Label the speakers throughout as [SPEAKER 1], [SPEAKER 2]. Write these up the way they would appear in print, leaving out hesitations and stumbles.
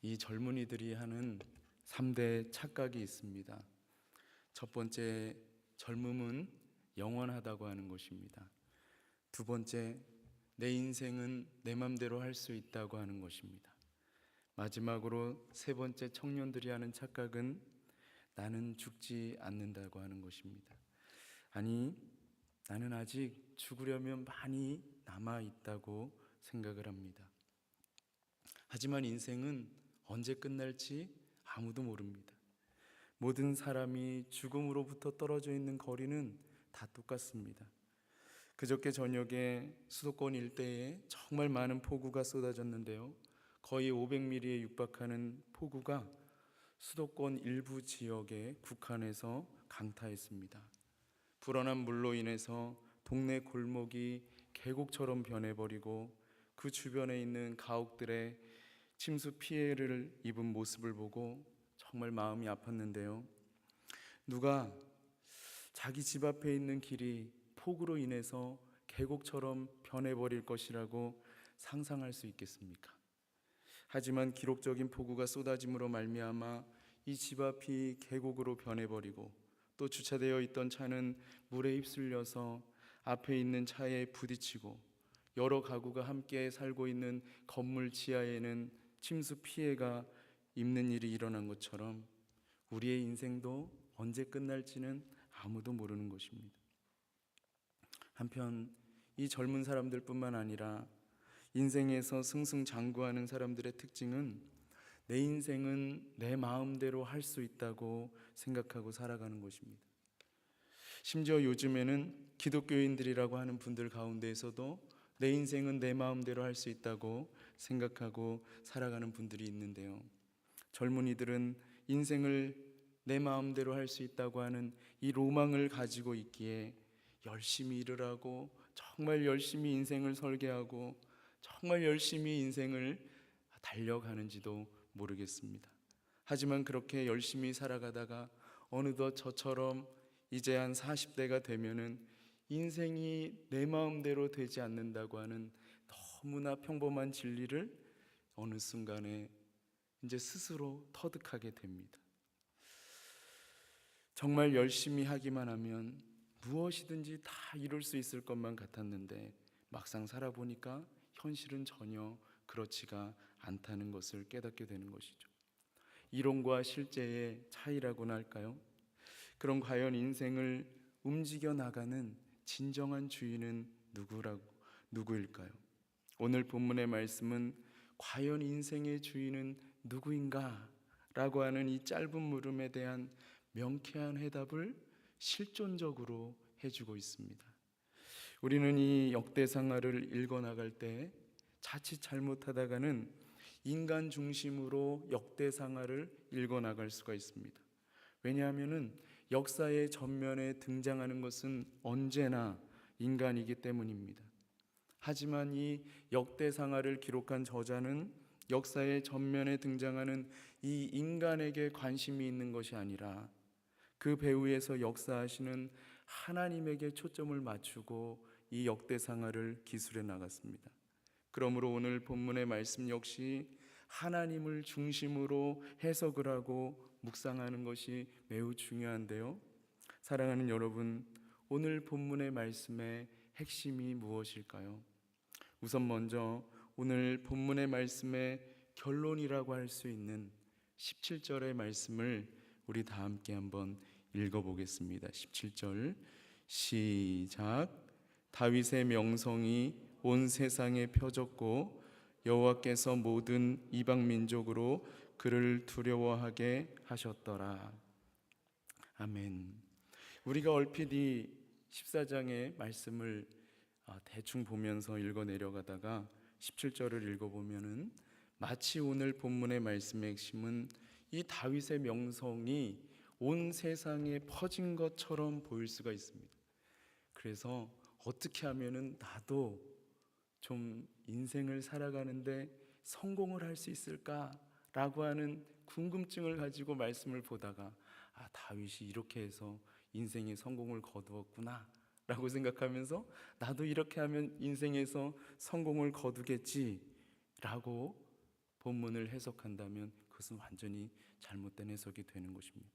[SPEAKER 1] 이 젊은이들이 하는 3대 착각이 있습니다. 첫 번째, 젊음은 영원하다고 하는 것입니다. 두 번째, 내 인생은 내 맘대로 할 수 있다고 하는 것입니다. 마지막으로 세 번째, 청년들이 하는 착각은 나는 죽지 않는다고 하는 것입니다. 아니, 나는 아직 죽으려면 많이 남아있다고 생각을 합니다. 하지만 인생은 언제 끝날지 아무도 모릅니다. 모든 사람이 죽음으로부터 떨어져 있는 거리는 다 똑같습니다. 그저께 저녁에 수도권 일대에 정말 많은 폭우가 쏟아졌는데요, 거의 500mm에 육박하는 폭우가 수도권 일부 지역에 국한해서 강타했습니다. 불어난 물로 인해서 동네 골목이 계곡처럼 변해버리고 그 주변에 있는 가옥들의 침수 피해를 입은 모습을 보고 정말 마음이 아팠는데요, 누가 자기 집 앞에 있는 길이 폭우로 인해서 계곡처럼 변해버릴 것이라고 상상할 수 있겠습니까? 하지만 기록적인 폭우가 쏟아짐으로 말미암아 이 집 앞이 계곡으로 변해버리고 또 주차되어 있던 차는 물에 휩쓸려서 앞에 있는 차에 부딪히고 여러 가구가 함께 살고 있는 건물 지하에는 침수 피해가 입는 일이 일어난 것처럼 우리의 인생도 언제 끝날지는 아무도 모르는 것입니다. 한편 이 젊은 사람들뿐만 아니라 인생에서 승승장구하는 사람들의 특징은 내 인생은 내 마음대로 할 수 있다고 생각하고 살아가는 것입니다. 심지어 요즘에는 기독교인들이라고 하는 분들 가운데에서도 내 인생은 내 마음대로 할 수 있다고 생각하고 살아가는 분들이 있는데요, 젊은이들은 인생을 내 마음대로 할 수 있다고 하는 이 로망을 가지고 있기에 열심히 일을 하고 정말 열심히 인생을 설계하고 정말 열심히 인생을 달려가는지도 모르겠습니다. 하지만 그렇게 열심히 살아가다가 어느덧 저처럼 이제 한 40대가 되면은 인생이 내 마음대로 되지 않는다고 하는 너무나 평범한 진리를 어느 순간에 이제 스스로 터득하게 됩니다. 정말 열심히 하기만 하면 무엇이든지 다 이룰 수 있을 것만 같았는데 막상 살아보니까 현실은 전혀 그렇지가 않다는 것을 깨닫게 되는 것이죠. 이론과 실제의 차이라고나 할까요? 그럼 과연 인생을 움직여 나가는 진정한 주인은 누구일까요? 오늘 본문의 말씀은 과연 인생의 주인은 누구인가? 라고 하는 이 짧은 물음에 대한 명쾌한 해답을 실존적으로 해주고 있습니다. 우리는 이 역대상하를 읽어나갈 때 자칫 잘못하다가는 인간 중심으로 역대상하를 읽어나갈 수가 있습니다. 왜냐하면 역사의 전면에 등장하는 것은 언제나 인간이기 때문입니다. 하지만 이 역대상하를 기록한 저자는 역사의 전면에 등장하는 이 인간에게 관심이 있는 것이 아니라 그 배후에서 역사하시는 하나님에게 초점을 맞추고 이 역대상하를 기술해 나갔습니다. 그러므로 오늘 본문의 말씀 역시 하나님을 중심으로 해석을 하고 묵상하는 것이 매우 중요한데요, 사랑하는 여러분, 오늘 본문의 말씀의 핵심이 무엇일까요? 우선 먼저 오늘 본문의 말씀의 결론이라고 할 수 있는 17절의 말씀을 우리 다 함께 한번 읽어보겠습니다. 17절 시작. 다윗의 명성이 온 세상에 펴졌고 여호와께서 모든 이방 민족으로 그를 두려워하게 하셨더라. 아멘. 우리가 얼핏 이 14장의 말씀을 대충 보면서 읽어 내려가다가 17절을 읽어보면은 마치 오늘 본문의 말씀의 핵심은 이 다윗의 명성이 온 세상에 퍼진 것처럼 보일 수가 있습니다. 그래서 어떻게 하면은 나도 좀 인생을 살아가는데 성공을 할 수 있을까라고 하는 궁금증을 가지고 말씀을 보다가 다윗이 이렇게 해서 인생의 성공을 거두었구나 라고 생각하면서 나도 이렇게 하면 인생에서 성공을 거두겠지 라고 본문을 해석한다면 그것은 완전히 잘못된 해석이 되는 것입니다.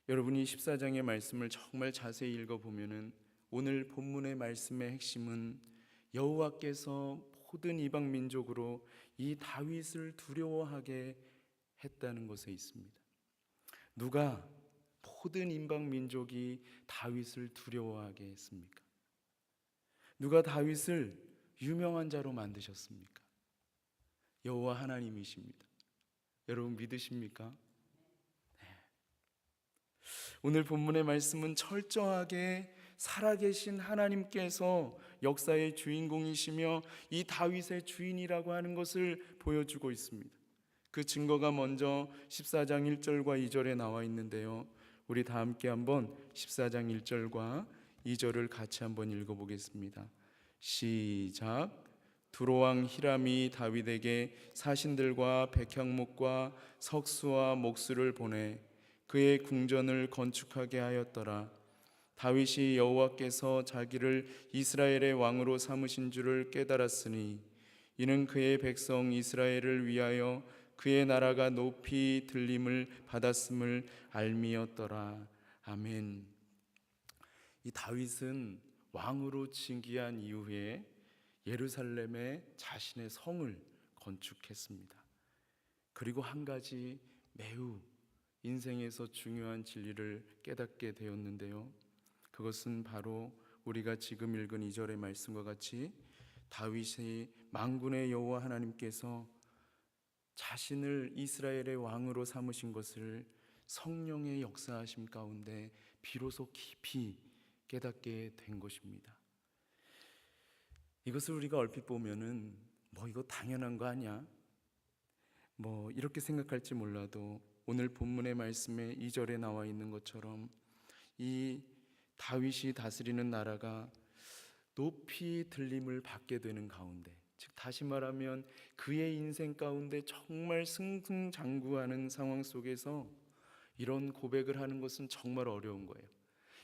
[SPEAKER 1] 여러분이 14장의 말씀을 정말 자세히 읽어보면 오늘 본문의 말씀의 핵심은 여호와께서 모든 이방 민족으로 이 다윗을 두려워하게 했다는 것에 있습니다. 누가 모든 이방 민족이 다윗을 두려워하게 했습니까? 누가 다윗을 유명한 자로 만드셨습니까? 여호와 하나님이십니다. 여러분 믿으십니까? 네. 오늘 본문의 말씀은 철저하게 살아계신 하나님께서 역사의 주인공이시며 이 다윗의 주인이라고 하는 것을 보여주고 있습니다. 그 증거가 먼저 14장 1절과 2절에 나와 있는데요, 우리 다 함께 한번 14장 1절과 2절을 같이 한번 읽어보겠습니다. 시작. 두로왕 히람이 다윗에게 사신들과 백향목과 석수와 목수를 보내 그의 궁전을 건축하게 하였더라. 다윗이 여호와께서 자기를 이스라엘의 왕으로 삼으신 줄을 깨달았으니 이는 그의 백성 이스라엘을 위하여 그의 나라가 높이 들림을 받았음을 알미였더라. 아멘. 이 다윗은 왕으로 징기한 이후에 예루살렘에 자신의 성을 건축했습니다. 그리고 한 가지 매우 인생에서 중요한 진리를 깨닫게 되었는데요, 그것은 바로 우리가 지금 읽은 2절의 말씀과 같이 다윗이 만군의 여호와 하나님께서 자신을 이스라엘의 왕으로 삼으신 것을 성령의 역사하심 가운데 비로소 깊이 깨닫게 된 것입니다. 이것을 우리가 얼핏 보면은 이거 당연한 거 아니야? 이렇게 생각할지 몰라도 오늘 본문의 말씀에 2절에 나와 있는 것처럼 이 다윗이 다스리는 나라가 높이 들림을 받게 되는 가운데, 즉 다시 말하면 그의 인생 가운데 정말 승승장구하는 상황 속에서 이런 고백을 하는 것은 정말 어려운 거예요.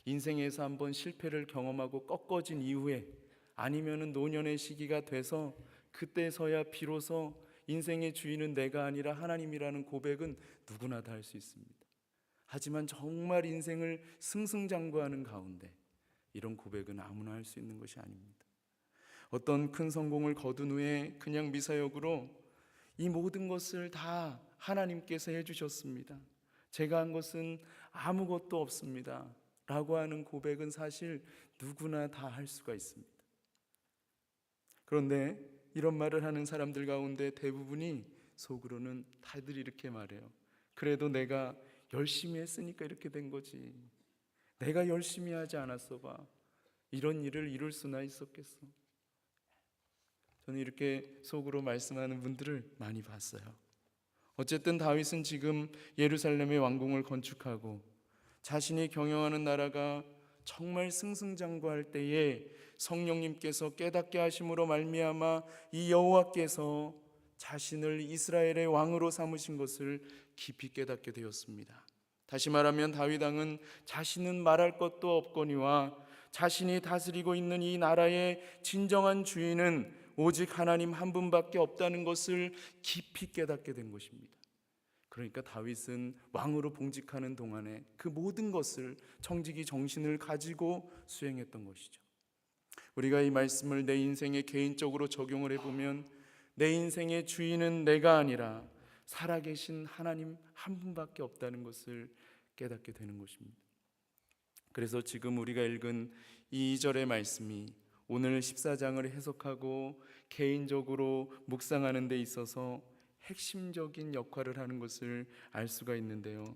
[SPEAKER 1] 인생에서 한번 실패를 경험하고 꺾어진 이후에 아니면은 노년의 시기가 돼서 그때서야 비로소 인생의 주인은 내가 아니라 하나님이라는 고백은 누구나 다 할 수 있습니다. 하지만 정말 인생을 승승장구하는 가운데 이런 고백은 아무나 할 수 있는 것이 아닙니다. 어떤 큰 성공을 거둔 후에 그냥 미사역으로 이 모든 것을 다 하나님께서 해주셨습니다, 제가 한 것은 아무것도 없습니다 라고 하는 고백은 사실 누구나 다 할 수가 있습니다. 그런데 이런 말을 하는 사람들 가운데 대부분이 속으로는 다들 이렇게 말해요. 그래도 내가 열심히 했으니까 이렇게 된 거지, 내가 열심히 하지 않았어 봐 이런 일을 이룰 수나 있었겠어. 저는 이렇게 속으로 말씀하는 분들을 많이 봤어요. 어쨌든 다윗은 지금 예루살렘의 왕궁을 건축하고 자신이 경영하는 나라가 정말 승승장구할 때에 성령님께서 깨닫게 하심으로 말미암아 이 여호와께서 자신을 이스라엘의 왕으로 삼으신 것을 깊이 깨닫게 되었습니다. 다시 말하면 다윗 왕은 자신은 말할 것도 없거니와 자신이 다스리고 있는 이 나라의 진정한 주인은 오직 하나님 한 분밖에 없다는 것을 깊이 깨닫게 된 것입니다. 그러니까 다윗은 왕으로 봉직하는 동안에 그 모든 것을 청지기 정신을 가지고 수행했던 것이죠. 우리가 이 말씀을 내 인생에 개인적으로 적용을 해보면 내 인생의 주인은 내가 아니라 살아계신 하나님 한 분밖에 없다는 것을 깨닫게 되는 것입니다. 그래서 지금 우리가 읽은 이 2절의 말씀이 오늘 14장을 해석하고 개인적으로 묵상하는 데 있어서 핵심적인 역할을 하는 것을 알 수가 있는데요,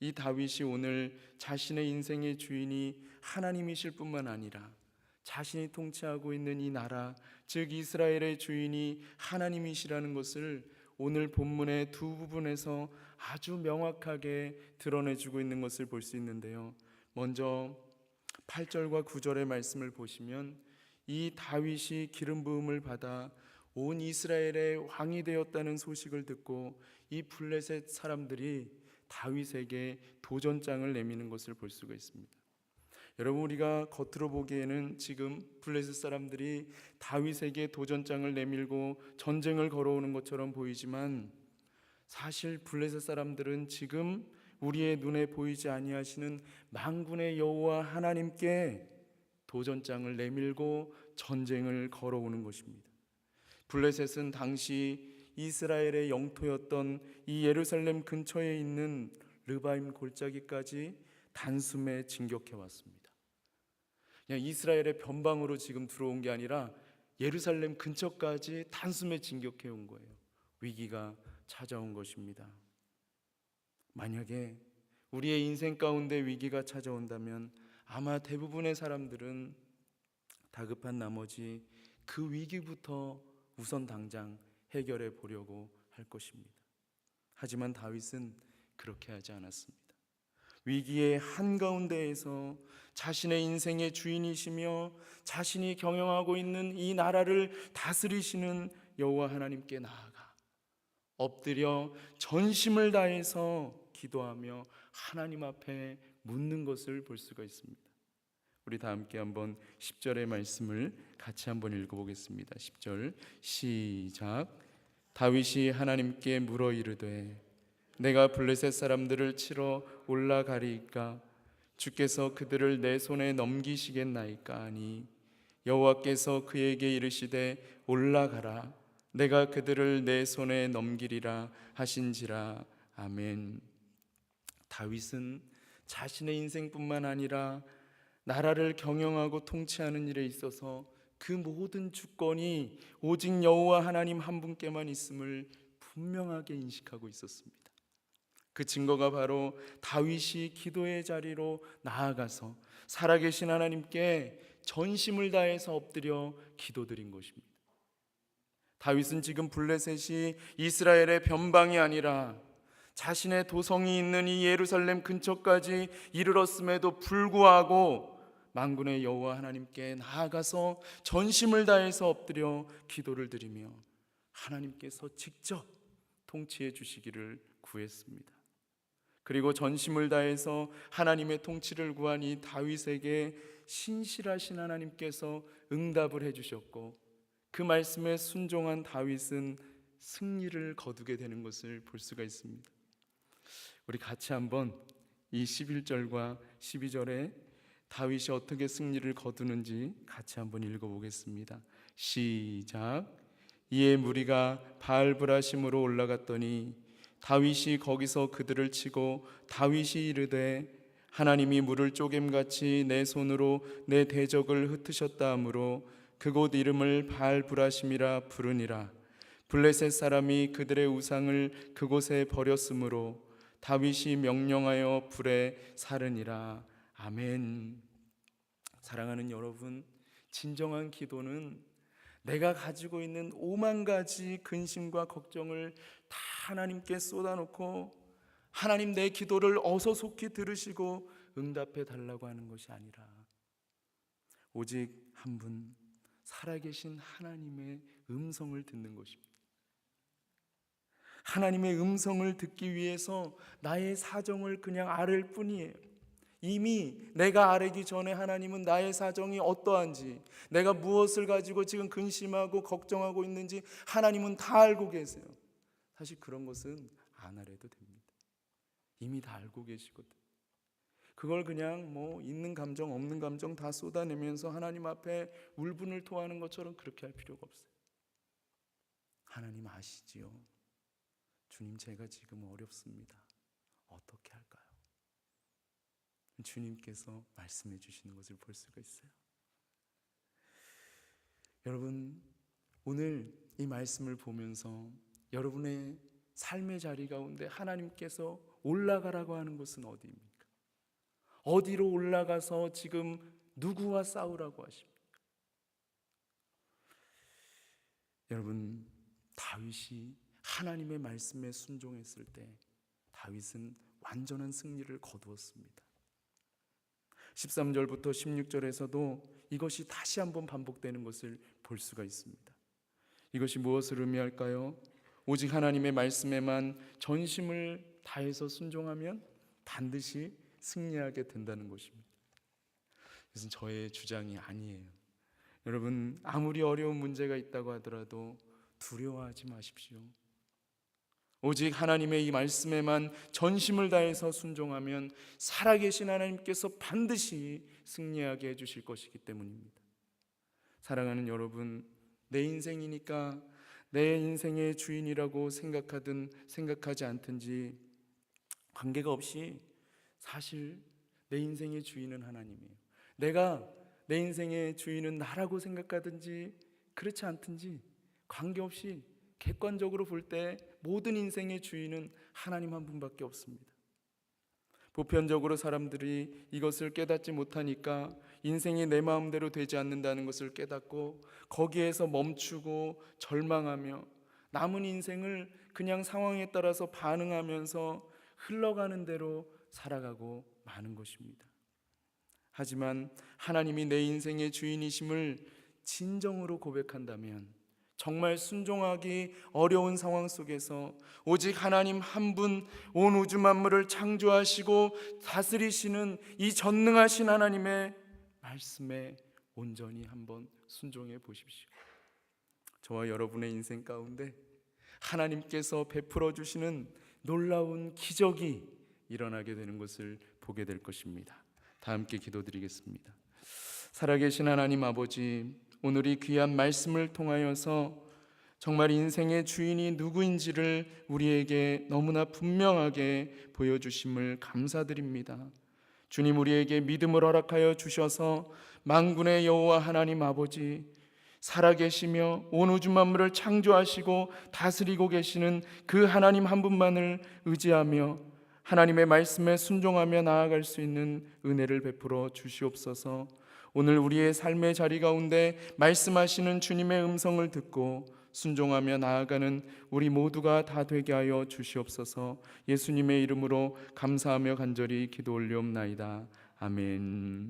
[SPEAKER 1] 이 다윗이 오늘 자신의 인생의 주인이 하나님이실 뿐만 아니라 자신이 통치하고 있는 이 나라, 즉 이스라엘의 주인이 하나님이시라는 것을 오늘 본문의 두 부분에서 아주 명확하게 드러내주고 있는 것을 볼 수 있는데요, 먼저 8절과 9절의 말씀을 보시면 이 다윗이 기름 부음을 받아 온 이스라엘의 왕이 되었다는 소식을 듣고 이 블레셋 사람들이 다윗에게 도전장을 내미는 것을 볼 수가 있습니다. 여러분, 우리가 겉으로 보기에는 지금 블레셋 사람들이 다윗에게 도전장을 내밀고 전쟁을 걸어오는 것처럼 보이지만, 사실 블레셋 사람들은 지금 우리의 눈에 보이지 아니하시는 만군의 여호와 하나님께 도전장을 내밀고 전쟁을 걸어오는 것입니다. 블레셋은 당시 이스라엘의 영토였던 이 예루살렘 근처에 있는 르바임 골짜기까지 단숨에 진격해 왔습니다. 그냥 이스라엘의 변방으로 지금 들어온 게 아니라 예루살렘 근처까지 단숨에 진격해 온 거예요. 위기가 찾아온 것입니다. 만약에 우리의 인생 가운데 위기가 찾아온다면 아마 대부분의 사람들은 다급한 나머지 그 위기부터 우선 당장 해결해 보려고 할 것입니다. 하지만 다윗은 그렇게 하지 않았습니다. 위기의 한가운데에서 자신의 인생의 주인이시며 자신이 경영하고 있는 이 나라를 다스리시는 여호와 하나님께 나아가 엎드려 전심을 다해서 기도하며 하나님 앞에 묻는 것을 볼 수가 있습니다. 우리 다 함께 한번 10절의 말씀을 같이 한번 읽어보겠습니다. 10절 시작. 다윗이 하나님께 물어 이르되 내가 블레셋 사람들을 치러 올라가리이까 주께서 그들을 내 손에 넘기시겠나이까 하니 여호와께서 그에게 이르시되 올라가라 내가 그들을 내 손에 넘기리라 하신지라. 아멘. 다윗은 자신의 인생뿐만 아니라 나라를 경영하고 통치하는 일에 있어서 그 모든 주권이 오직 여호와 하나님 한 분께만 있음을 분명하게 인식하고 있었습니다. 그 증거가 바로 다윗이 기도의 자리로 나아가서 살아계신 하나님께 전심을 다해서 엎드려 기도드린 것입니다. 다윗은 지금 블레셋이 이스라엘의 변방이 아니라 자신의 도성이 있는 이 예루살렘 근처까지 이르렀음에도 불구하고 만군의 여호와 하나님께 나아가서 전심을 다해서 엎드려 기도를 드리며 하나님께서 직접 통치해 주시기를 구했습니다. 그리고 전심을 다해서 하나님의 통치를 구한 이 다윗에게 신실하신 하나님께서 응답을 해주셨고 그 말씀에 순종한 다윗은 승리를 거두게 되는 것을 볼 수가 있습니다. 우리 같이 한번 이 11절과 12절에 다윗이 어떻게 승리를 거두는지 같이 한번 읽어보겠습니다. 시작. 이에 무리가 바알브라심으로 올라갔더니 다윗이 거기서 그들을 치고 다윗이 이르되 하나님이 물을 쪼갰같이 내 손으로 내 대적을 흩으셨다 하므로 그곳 이름을 바알브라심이라 부르니라. 블레셋 사람이 그들의 우상을 그곳에 버렸으므로 다윗이 명령하여 불에 사르니라. 아멘. 사랑하는 여러분, 진정한 기도는 내가 가지고 있는 5만 가지 근심과 걱정을 다 하나님께 쏟아놓고 하나님 내 기도를 어서 속히 들으시고 응답해 달라고 하는 것이 아니라 오직 한 분 살아계신 하나님의 음성을 듣는 것입니다. 하나님의 음성을 듣기 위해서 나의 사정을 그냥 아를 뿐이에요. 이미 내가 아뢰기 전에 하나님은 나의 사정이 어떠한지, 내가 무엇을 가지고 지금 근심하고 걱정하고 있는지 하나님은 다 알고 계세요. 사실 그런 것은 안 아뢰도 됩니다. 이미 다 알고 계시거든. 그걸 그냥 있는 감정 없는 감정 다 쏟아내면서 하나님 앞에 울분을 토하는 것처럼 그렇게 할 필요가 없어요. 하나님 아시지요? 주님, 제가 지금 어렵습니다. 어떻게 할까요? 주님께서 말씀해 주시는 것을 볼 수가 있어요. 여러분, 오늘 이 말씀을 보면서 여러분의 삶의 자리 가운데 하나님께서 올라가라고 하는 것은 어디입니까? 어디로 올라가서 지금 누구와 싸우라고 하십니까? 여러분, 다윗이 하나님의 말씀에 순종했을 때 다윗은 완전한 승리를 거두었습니다. 13절부터 16절에서도 이것이 다시 한번 반복되는 것을 볼 수가 있습니다. 이것이 무엇을 의미할까요? 오직 하나님의 말씀에만 전심을 다해서 순종하면 반드시 승리하게 된다는 것입니다. 이것은 저의 주장이 아니에요. 여러분, 아무리 어려운 문제가 있다고 하더라도 두려워하지 마십시오. 오직 하나님의 이 말씀에만 전심을 다해서 순종하면 살아계신 하나님께서 반드시 승리하게 해주실 것이기 때문입니다. 사랑하는 여러분, 내 인생이니까 내 인생의 주인이라고 생각하든 생각하지 않든지 관계가 없이 사실 내 인생의 주인은 하나님이에요. 내가 내 인생의 주인은 나라고 생각하든지 그렇지 않든지 관계없이 객관적으로 볼 때 모든 인생의 주인은 하나님 한 분밖에 없습니다. 보편적으로 사람들이 이것을 깨닫지 못하니까 인생이 내 마음대로 되지 않는다는 것을 깨닫고 거기에서 멈추고 절망하며 남은 인생을 그냥 상황에 따라서 반응하면서 흘러가는 대로 살아가고 마는 것입니다. 하지만 하나님이 내 인생의 주인이심을 진정으로 고백한다면 정말 순종하기 어려운 상황 속에서 오직 하나님 한 분 온 우주 만물을 창조하시고 다스리시는 이 전능하신 하나님의 말씀에 온전히 한번 순종해 보십시오. 저와 여러분의 인생 가운데 하나님께서 베풀어 주시는 놀라운 기적이 일어나게 되는 것을 보게 될 것입니다. 다 함께 기도드리겠습니다. 살아계신 하나님 아버지, 오늘 이 귀한 말씀을 통하여서 정말 인생의 주인이 누구인지를 우리에게 너무나 분명하게 보여주심을 감사드립니다. 주님, 우리에게 믿음을 허락하여 주셔서 만군의 여호와 하나님 아버지, 살아계시며 온 우주 만물을 창조하시고 다스리고 계시는 그 하나님 한 분만을 의지하며 하나님의 말씀에 순종하며 나아갈 수 있는 은혜를 베풀어 주시옵소서. 오늘 우리의 삶의 자리 가운데 말씀하시는 주님의 음성을 듣고 순종하며 나아가는 우리 모두가 다 되게 하여 주시옵소서. 예수님의 이름으로 감사하며 간절히 기도 올리옵나이다. 아멘.